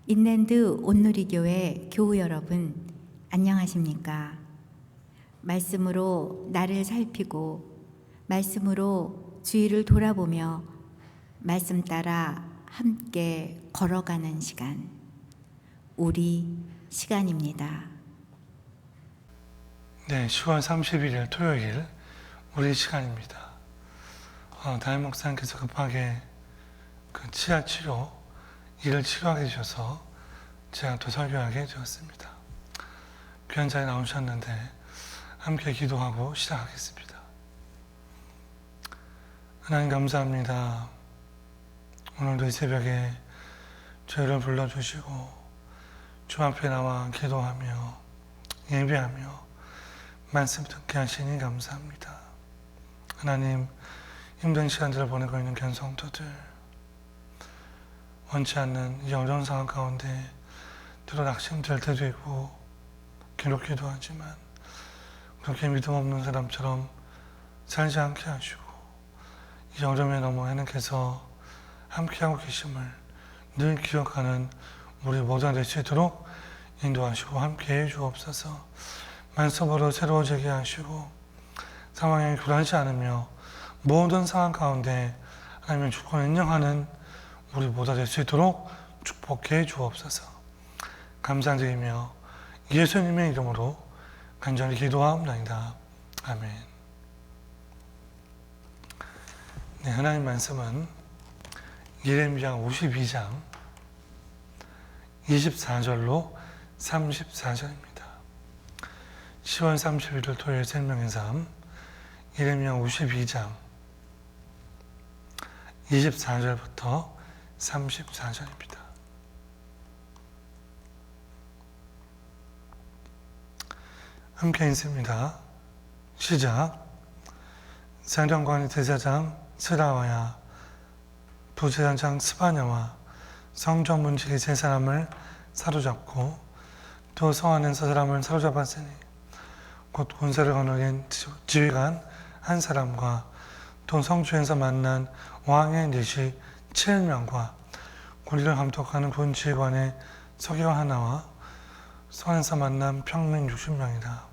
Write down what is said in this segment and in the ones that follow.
인랜드 온누리교회 교우 여러분, 안녕하십니까? 말씀으로 나를 살피고 말씀으로 주위를 돌아보며 말씀 따라 함께 걸어가는 시간, 우리 시간입니다. 네, 10월 31일 토요일 우리 시간입니다. 담임 목사님께서 급하게 치아 치료 일을 치료하게 되셔서 제가 또 설교하게 되었습니다. 귀한 자리에 나오셨는데 함께 기도하고 시작하겠습니다. 하나님 감사합니다. 오늘도 이 새벽에 저희를 불러주시고 주 앞에 나와 기도하며 예배하며 말씀 듣게 하시니 감사합니다. 하나님, 힘든 시간들을 보내고 있는 교회 성도들, 원치 않는 이 어려운 상황 가운데 때로 낙심될 때도 있고 괴롭기도 하지만 그렇게 믿음 없는 사람처럼 살지 않게 하시고 이 어려움에 넘어 하나님께서 함께하고 계심을 늘 기억하는 우리 모두가 될 수 있도록 인도하시고 함께해 주옵소서. 말씀으로 새로워지게 하시고 상황에 굴하지 않으며 모든 상황 가운데 하나님의 주권을 인정하는 우리 모두가 될 수 있도록 축복해 주옵소서. 감사드리며 예수님의 이름으로 간절히 기도하옵나이다. 아멘. 네, 하나님 말씀은 예레미야 52장 24절로 34절입니다. 10월 31일 토요일 생명의 삶 예레미야 52장 24절부터 34절입니다. 함께 읽습니다. 시작. 사령관의 대제사장 스라와야 부제사장 스바냐와 성전 문지기 세 사람을 사로잡고 또 성 안에서 사람을 사로잡았으니 곧 군사를 거느린 지휘관 한 사람과 또 성주에서 만난 왕의 내시 7명과 군리를 감독하는 군 지휘관의 서기관 하나와 성에서 만난 평민 60명이다.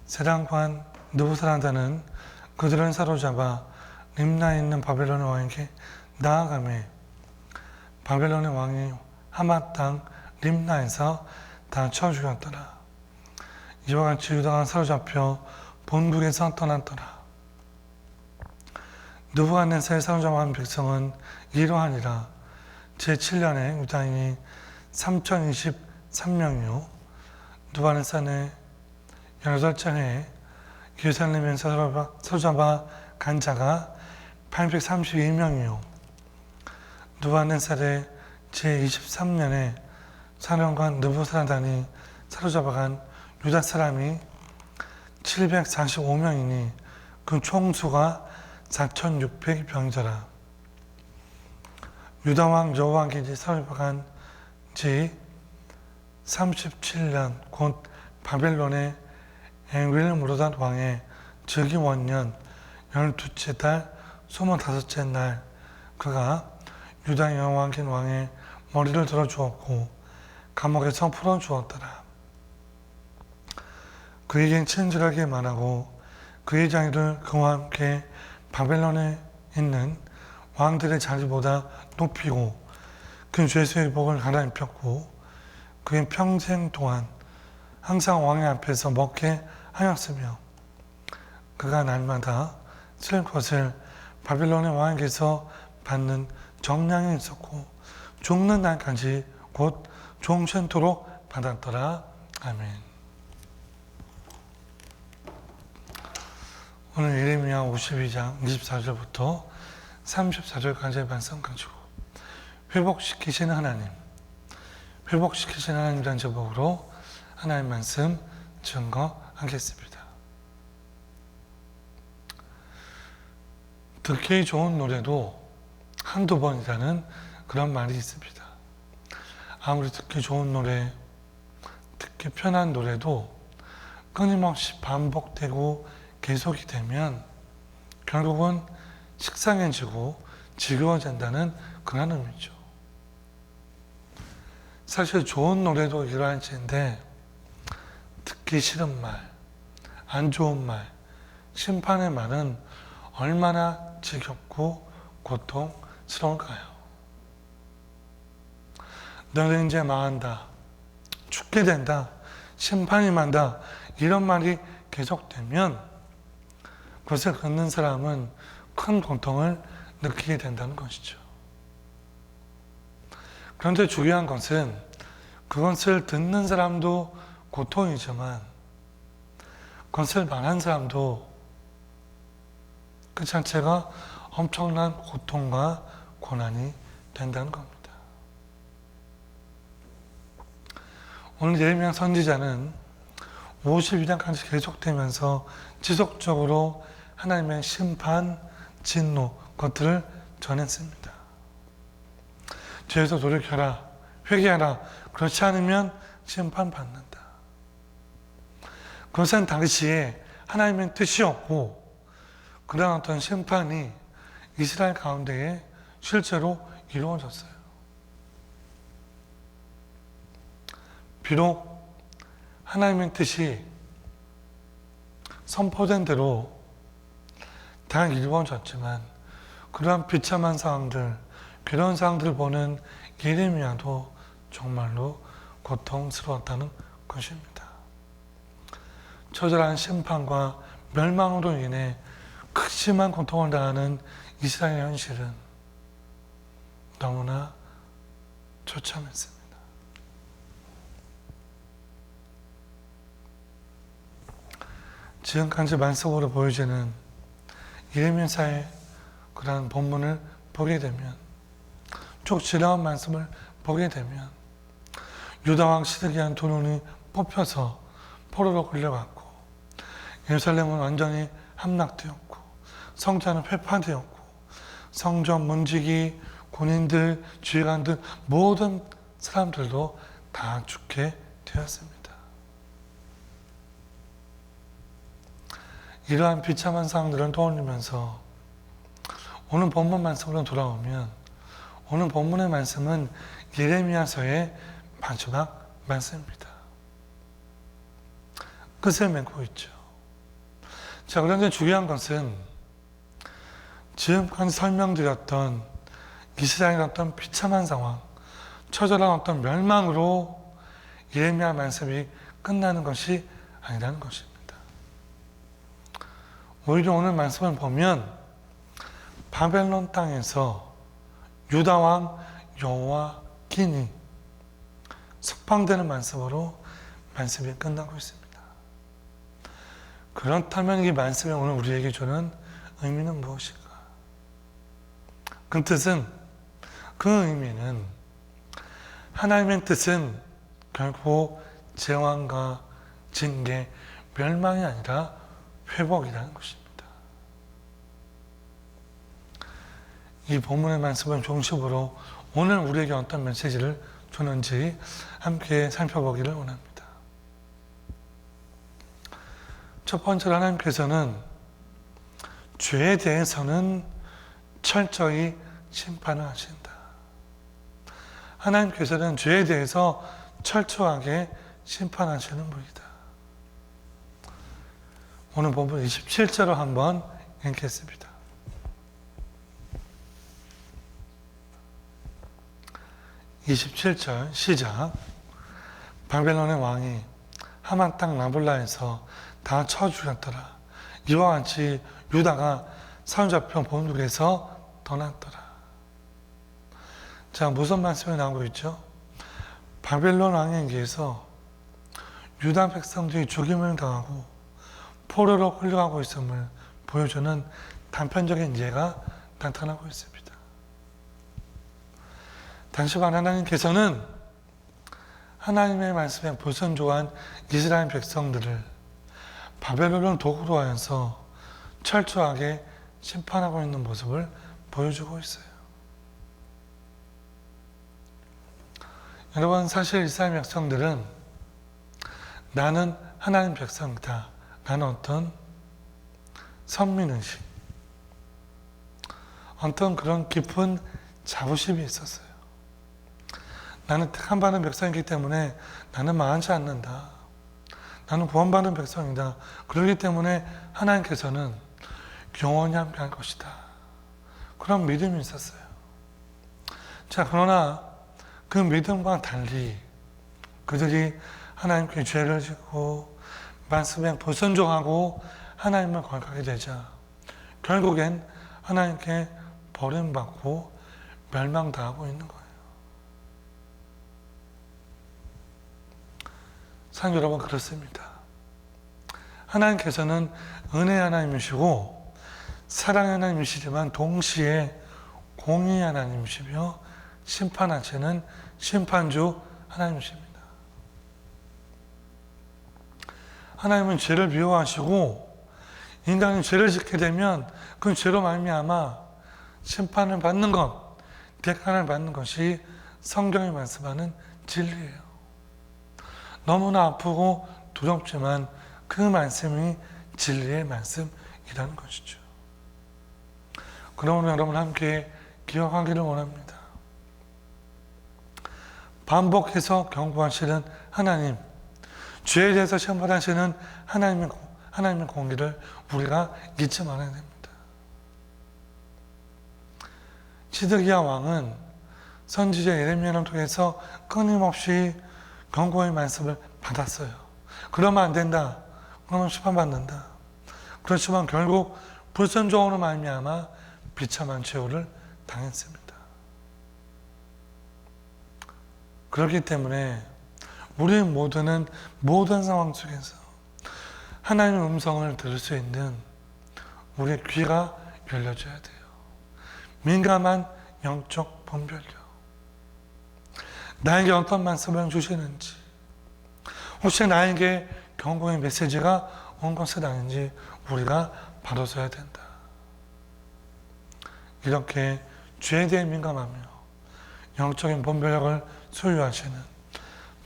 세랑관 느부사라다는 그들을 사로잡아 림나에 있는 바벨론의 왕에게 나아가매 바벨론의 왕이 하맛 땅 림나에서 다 쳐 죽였더라. 이와 같이 유다가 사로잡혀 본국에서 떠났더라. 느부갓네살의 사로잡은 백성은 이러하니라. 제7년에 유다인이 3023명이요 느부갓네살의 18째 해에 예루살렘에서 사로잡아 간 자가 832명이요 느부갓네살의 제23년에 사령관 느부사라단이 사로잡아간 유다 사람이 745명이니 그 총수가 4600병이더라. 유다왕 여호와김이 사로잡아간 지 37년 곧 바벨론의 엥윌무로닷 왕의 즉위원년 12째 달 25째 날 그가 유다 여호와김 왕의 머리를 들어주었고 감옥에서 풀어주었더라. 그에겐 친절하게 말하고 그의 자녀를 그와 함께 바벨론에 있는 왕들의 자리보다 높이고 그 죄수의 복을 갈아입혔고 그의 평생 동안 항상 왕의 앞에서 먹게 하였으며 그가 날마다 쓸 것을 바벨론의 왕에게서 받는 정량이 있었고 죽는 날까지 곧 종신토록 받았더라. 아멘. 오늘 예레미야 52장 24절부터 34절까지의 말씀 가지고 회복시키시는 하나님, 회복시키시는 하나님이라는 제목으로 하나님 말씀 증거하겠습니다. 듣기 좋은 노래도 한두 번이라는 그런 말이 있습니다. 아무리 듣기 좋은 노래, 듣기 편한 노래도 끊임없이 반복되고 계속이 되면 결국은 식상해지고 지겨워진다는 그런 의미죠. 사실 좋은 노래도 이러한지인데 듣기 싫은 말, 안 좋은 말, 심판의 말은 얼마나 지겹고 고통스러울까요? 너는 이제 망한다, 죽게 된다, 심판이 만다, 이런 말이 계속되면 그것을 듣는 사람은 큰 고통을 느끼게 된다는 것이죠. 그런데 중요한 것은 그것을 듣는 사람도 고통이지만 그것을 말한 사람도 그 자체가 엄청난 고통과 고난이 된다는 겁니다. 오늘 예레미야 선지자는 52장까지 계속되면서 지속적으로 하나님의 심판, 진노, 것들을 전했습니다. 죄에서 돌이켜라, 회개하라, 그렇지 않으면 심판받는다. 그것은 당시에 하나님의 뜻이었고 그런 어떤 심판이 이스라엘 가운데에 실제로 이루어졌어요. 비록 하나님의 뜻이 선포된 대로 다 이루어졌지만 그러한 비참한 상황들, 그런 상황들을 보는 예레미야도 정말로 고통스러웠다는 것입니다. 처절한 심판과 멸망으로 인해 극심한 고통을 당하는 이스라엘의 현실은 너무나 처참했습니다. 지금까지 말씀으로 보여지는 예레미야서의 그러한 본문을 보게 되면, 쭉 지나온 말씀을 보게 되면 유다왕 시드기야 두 눈이 뽑혀서 포로로 끌려갔고 예루살렘은 완전히 함락되었고 성전은 회파되었고 성전 문지기, 군인들, 주의관들 모든 사람들도 다 죽게 되었습니다. 이러한 비참한 상황들을 떠올리면서 오늘 본문 말씀으로 돌아오면 오늘 본문의 말씀은 예레미야서의 마지막 말씀입니다. 끝을 맺고 있죠. 자, 그런데 중요한 것은 지금까지 설명드렸던 이스라엘의 어떤 비참한 상황, 처절한 어떤 멸망으로 예레미야 말씀이 끝나는 것이 아니라는 것입니다. 오히려 오늘 말씀을 보면 바벨론 땅에서 유다왕 여호와긴이 석방되는 말씀으로 말씀이 끝나고 있습니다. 그렇다면 이 말씀이 오늘 우리에게 주는 의미는 무엇일까? 그 뜻은, 그 의미는 하나님의 뜻은 결국 재앙과 징계, 멸망이 아니라 회복이라는 것입니다. 이 본문의 말씀을 중심으로 오늘 우리에게 어떤 메시지를 주는지 함께 살펴보기를 원합니다. 첫 번째로 하나님께서는 죄에 대해서는 철저히 심판을 하신다. 하나님께서는 죄에 대해서 철저하게 심판하시는 분이다. 오늘 본문 27절로 한번 읽겠습니다. 27절 시작. 바벨론의 왕이 하만 땅 라블라에서 다 쳐 죽였더라. 이와 같이 유다가 사로잡혀 본국에서 떠났더라. 자, 무슨 말씀이 나오고 있죠? 바벨론 왕에 의해서 유다 백성들이 죽임을 당하고 포로로 끌려가고 있음을 보여주는 단편적인 예가 나타나고 있습니다. 당시만 하나님께서는 하나님의 말씀에 불순종한 이스라엘 백성들을 바벨론을 도구로 하여서 철저하게 심판하고 있는 모습을 보여주고 있어요. 여러분, 사실 이스라엘 백성들은 나는 하나님 백성이다, 나는 어떤 선민의식, 어떤 그런 깊은 자부심이 있었어요. 나는 택함받은 백성이기 때문에 나는 망하지 않는다. 나는 구원받은 백성이다. 그렇기 때문에 하나님께서는 영원히 함께할 것이다. 그런 믿음이 있었어요. 자, 그러나 그 믿음과 달리 그들이 하나님께 죄를 짓고 말씀에 불순종하고 하나님을 거역하게 되자 결국엔 하나님께 버림받고 멸망당하고 있는 거예요. 사랑 여러분, 그렇습니다. 하나님께서는 은혜의 하나님이시고 사랑의 하나님이시지만 동시에 공의의 하나님이시며 심판하시는 심판주 하나님이십니다. 하나님은 죄를 미워하시고 인간이 죄를 짓게 되면 그 죄로 말미암아 심판을 받는 것, 대가를 받는 것이 성경이 말씀하는 진리예요. 너무나 아프고 두렵지만 그 말씀이 진리의 말씀이라는 것이죠. 그러므로 여러분 함께 기억하기를 원합니다. 반복해서 경고하시는 하나님, 죄에 대해서 심판하시는 하나님의 공의를 우리가 잊지 말아야 됩니다. 시드기야 왕은 선지자 예레미야를 통해서 끊임없이 경고의 말씀을 받았어요. 그러면 안 된다. 그러면 심판받는다. 그렇지만 결국 불순종으로 말미암아 비참한 최후를 당했습니다. 그렇기 때문에 우리 모두는 모든 상황 속에서 하나님의 음성을 들을 수 있는 우리의 귀가 열려져야 돼요. 민감한 영적 분별력. 나에게 어떤 말씀을 주시는지, 혹시 나에게 경고의 메시지가 온 것은 아닌지 우리가 바로 서야 된다. 이렇게 죄에 대해 민감하며 영적인 분별력을 소유하시는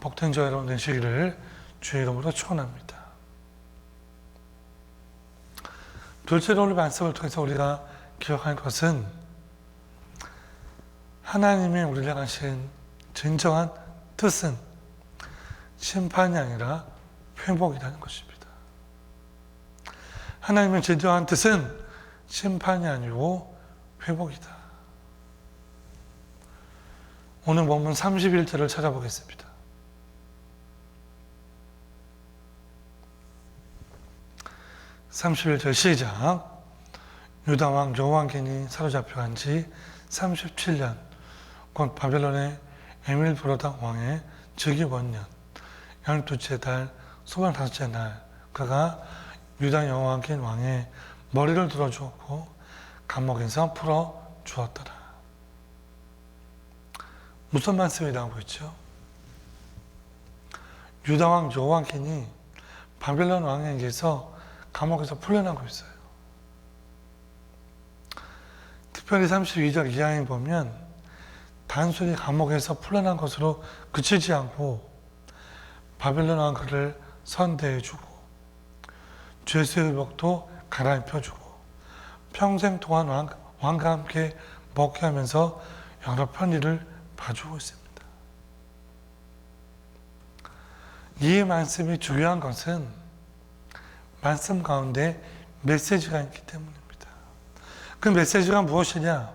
복된 저 여러분 되시기를 주의 이름으로 축원합니다. 둘째로 오늘 말씀을 통해서 우리가 기억할 것은 하나님의 우리를 향하신 진정한 뜻은 심판이 아니라 회복이라는 것입니다. 하나님의 진정한 뜻은 심판이 아니고 회복이다. 오늘 본문 31절을 찾아보겠습니다. 31절 시작. 유다왕 여호와긴이 사로잡혀간 지 37년, 곧 바벨론의 에밀브로당 왕의 즉위 원년 12째 달 25째 날 그가 유다 여호와긴 왕의 머리를 들어주었고 감옥에서 풀어주었더라. 무슨 말씀이 나오고 있죠? 유다 왕 여호와긴이 바벨론 왕에게서 감옥에서 풀려나고 있어요. 특별히 32절 이하에 보면 단순히 감옥에서 풀려난 것으로 그치지 않고 바벨론 왕 그를 선대해주고 죄수의 의복도 갈아입혀주고 평생 동안 왕과 함께 먹게 하면서 여러 편의를 봐주고 있습니다. 이 말씀이 중요한 것은 말씀 가운데 메시지가 있기 때문입니다. 그 메시지가 무엇이냐?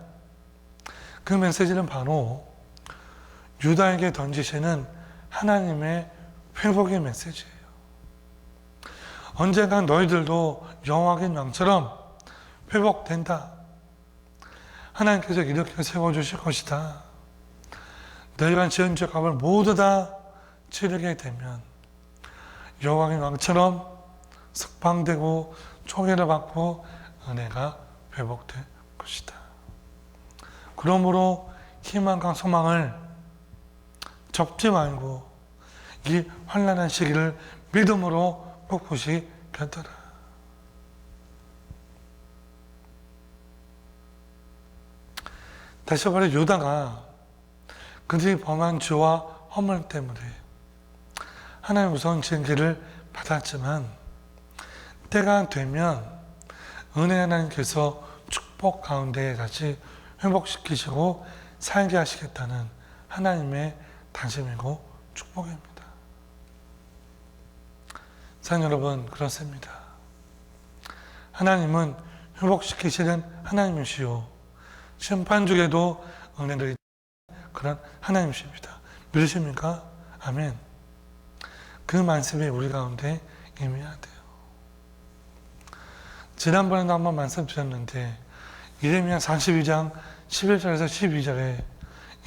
그 메시지는 바로 유다에게 던지시는 하나님의 회복의 메시지예요. 언젠가 너희들도 여호와긴 왕처럼 회복된다. 하나님께서 이렇게 세워주실 것이다. 너희가 지은 죄값을 모두 다 치르게 되면 여호와긴 왕처럼 석방되고 총애를 받고 은혜가 회복될 것이다. 그러므로 희망과 소망을 접지 말고 이 환난한 시기를 믿음으로 꿋꿋이 견뎌라. 다시 말해 유다가 그들이 범한 죄와 허물 때문에 하나님의 무서운 징계를 받았지만 때가 되면 은혜 하나님께서 축복 가운데 다시 회복시키시고 살게 하시겠다는 하나님의 당심이고 축복입니다. 사랑 여러분, 그렇습니다. 하나님은 회복시키시는 하나님이시요 심판 중에도 은혜를 그런 하나님이십니다. 믿으십니까? 아멘. 그 말씀이 우리 가운데 임해야 돼요. 지난번에도 한번 말씀드렸는데 예레미야 42장 11절에서 12절에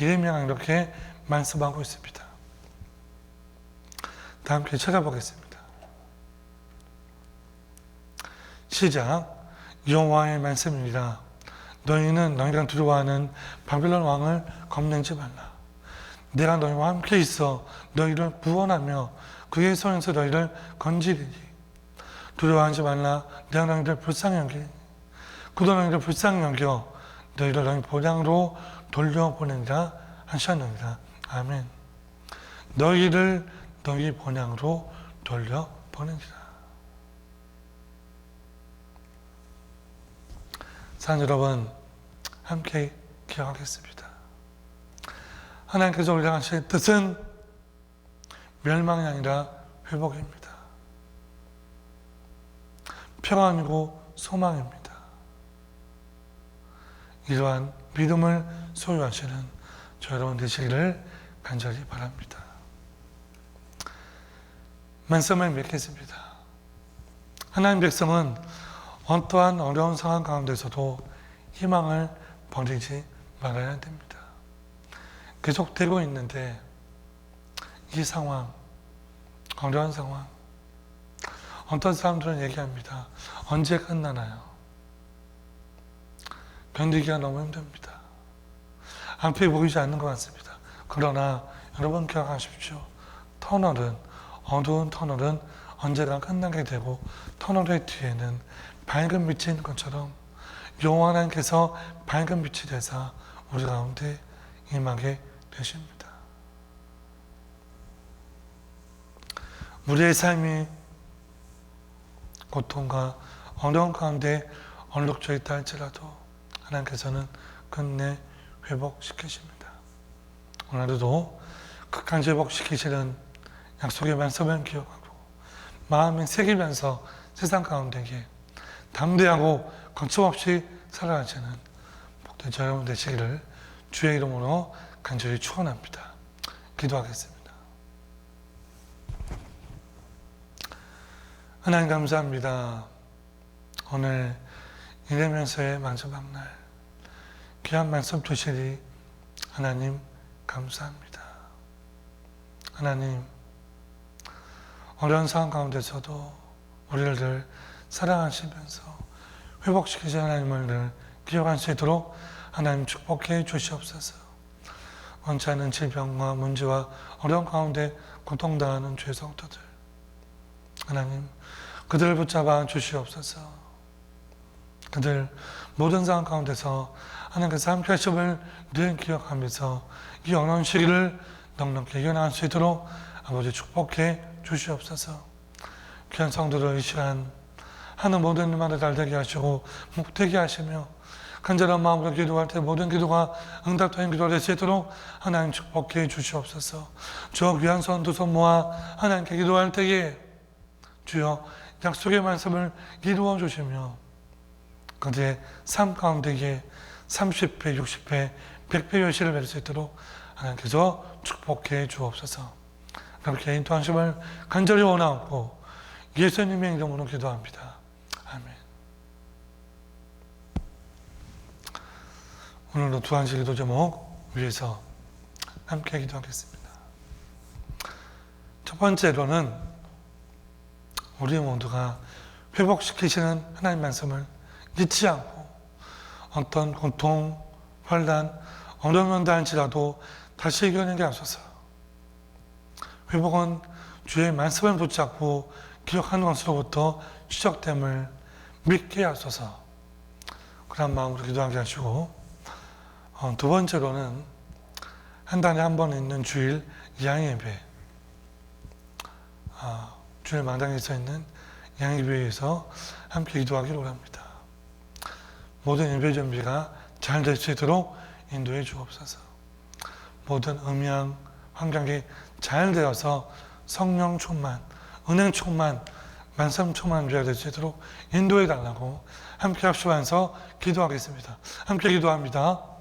예레미야가 이렇게 말씀하고 있습니다. 다 함께 찾아보겠습니다. 시작. 여호와의 말씀이니라. 너희는 너희가 두려워하는 바벨론 왕을 겁내지 말라. 내가 너희와 함께 있어 너희를 구원하며 그의 손에서 너희를 건지리니 두려워하지 말라. 내가 너희를 불쌍히 여기니 그도 너희를 불쌍히 여겨 너희를 너희 본향으로 돌려보내리라 하셨느니라. 아멘. 너희를 너희 본향으로 돌려보내리라. 사랑 여러분, 함께 기억하겠습니다. 하나님께서 우리가 하실 뜻은 멸망이 아니라 회복입니다. 평안이고 소망입니다. 이러한 믿음을 소유하시는 저 여러분 되시기를 간절히 바랍니다. 말씀을 맺겠습니다. 하나님 백성은 어떠한 어려운 상황 가운데서도 희망을 버리지 말아야 됩니다. 계속되고 있는데 이 상황, 어려운 상황, 어떤 사람들은 얘기합니다. 언제 끝나나요? 견디기가 너무 힘듭니다. 앞이 보이지 않는 것 같습니다. 그러나 여러분 기억하십시오. 터널은, 어두운 터널은 언제나 끝나게 되고 터널의 뒤에는 밝은 빛이 있는 것처럼 여호와 하나님께서 밝은 빛이 되사 우리 가운데 임하게 되십니다. 우리의 삶이 고통과 어려운 가운데 얼룩져 있다 할지라도 하나님께서는 끝내 회복시키십니다. 오늘도 끝까지 회복시키시는 약속의 말씀을 기억하고 마음에 새기면서 세상 가운데에 담대하고 거침없이 살아가시는 복된 저 여러분 되시기를 주의 이름으로 간절히 축원합니다. 기도하겠습니다. 하나님 감사합니다. 오늘 이래면서의 마지막 날 귀한 말씀 주시리 하나님 감사합니다. 하나님 어려운 상황 가운데서도 우리를 사랑하시면서 회복시키신 하나님을 늘 기억할 수 있도록 하나님 축복해 주시옵소서. 원치 않는 질병과 문제와 어려운 가운데 고통당하는 죄 성도들 하나님 그들을 붙잡아 주시옵소서. 그들 모든 상황 가운데서 하나님께서 함께 하심을 늘 기억하면서 이 어려운 시기를 넉넉히 이겨나갈 수 있도록 아버지 축복해 주시옵소서. 귀한 성도들 이 시간 하는 모든 일마다 잘 되게 하시고 목되게 하시며 간절한 마음으로 기도할 때 모든 기도가 응답되는 기도가 될 수 있도록 하나님 축복해 주시옵소서. 저 귀한 손 두 손 모아 하나님께 기도할 때에 주여 약속의 말씀을 이루어 주시며 그들의 삶 가운데에 30배, 60배, 100배 열심을 맺을 수 있도록 하나님께서 축복해 주옵소서. 그렇게 인도하심을 간절히 원하고 예수님의 이름으로 기도합니다. 아멘. 오늘도 두 가지 기도 제목 위해서 함께 기도하겠습니다. 첫 번째로는 우리 모두가 회복시키시는 하나님 말씀을 잊지 않고 어떤 고통, 환난, 어려움이 할지라도 다시 이겨내게 하소서. 회복은 주의 말씀을 붙잡고 기억하는 것으로부터 시작됨을 믿게 하소서. 그런 마음으로 기도하게 하시고 두 번째로는 한 달에 한 번 있는 주일 양예배 주일 마당에서 있는 양예배에서 함께 기도하기를 원합니다. 모든 예배 준비가 잘 될 수 있도록 인도해 주옵소서. 모든 음향, 환경이 잘 되어서 성령 충만, 은행 충만, 말씀 충만 되어야 될 수 있도록 인도해 달라고 함께 합심하면서 기도하겠습니다. 함께 기도합니다.